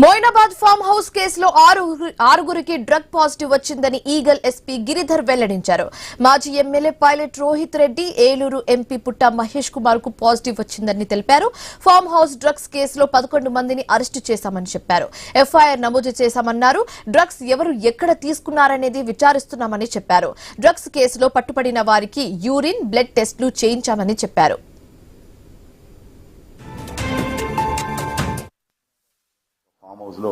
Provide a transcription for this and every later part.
Moinabad farm house కేసులో ఆరుగురికి drug positive వచ్చిందని ఈగల్ ఎస్పీ గిరిధర్ వెల్లడించారు. మాజీ MLA pilot Rohit Reddy, Eluru MP పుట్ట మహేష్ కుమార్ కు పాజిటివ్ వచ్చిందని తెలిపారు. ఫామ్ హౌస్ డ్రగ్స్ కేసులో 11 మందిని అరెస్టు చేశామని చెప్పారు. ఎఫ్ఐఆర్ నమోదు చేశామన్నారు. డ్రగ్స్ ఎవరు ఎక్కడ తీసుకున్నారనేది విచారిస్తున్నామని చెప్పారు. డ్రగ్స్ కేసులో పట్టుబడిన వారికి యూరిన్, బ్లడ్ టెస్టులు చేయించామని చెప్పారు. ఫామ్ హౌస్ లో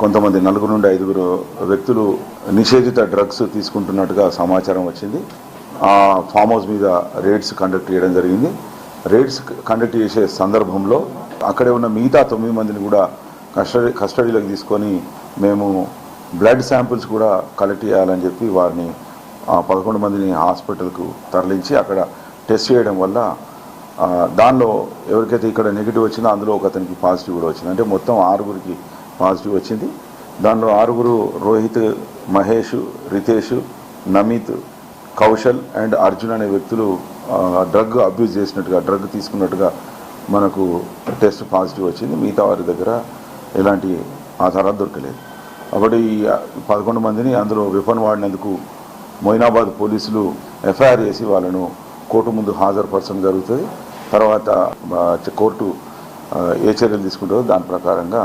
కొంతమంది 4 నుండి 5 వ్యక్తులు నిషేధిత డ్రగ్స్ తీసుకుంటున్నట్టుగా సమాచారం వచ్చింది. ఆ ఫామ్ హౌస్ మీద రేడ్స్ కండక్ట్ చేయడం జరిగింది. రేడ్స్ కండక్ట్ చేసే సందర్భంలో అక్కడే ఉన్న మిగతా 9 మందిని కూడా కస్టడీలోకి తీసుకొని మేము బ్లడ్ శాంపిల్స్ కూడా కలెక్ట్ చేయాలని చెప్పి వారిని 11 మందిని హాస్పిటల్కు తరలించి అక్కడ టెస్ట్ చేయడం వల్ల దానిలో ఎవరికైతే ఇక్కడ నెగిటివ్ వచ్చిందో అందులో ఒక అతనికి పాజిటివ్ కూడా వచ్చింది. అంటే మొత్తం 6గురికి పాజిటివ్ వచ్చింది. దానిలో 6 రోహిత్, మహేష్, రితేష్, నమిత్, కౌశల్ అండ్ అర్జున్ అనే వ్యక్తులు డ్రగ్ అబ్యూజ్ చేసినట్టుగా, డ్రగ్ తీసుకున్నట్టుగా మనకు టెస్ట్ పాజిటివ్ వచ్చింది. మిగతా వారి దగ్గర ఎలాంటి ఆధారాలు దొరకలేదు. కాబట్టి ఈ 11 మందిని అందులో వెపన్ వాడినందుకు మోయినాబాద్ పోలీసులు ఎఫ్ఐఆర్ చేసి వాళ్ళను కోర్టు ముందు హాజరుపరచడం జరుగుతుంది. తర్వాత కోర్టు ఏ చర్యలు తీసుకుంటుందో దాని ప్రకారంగా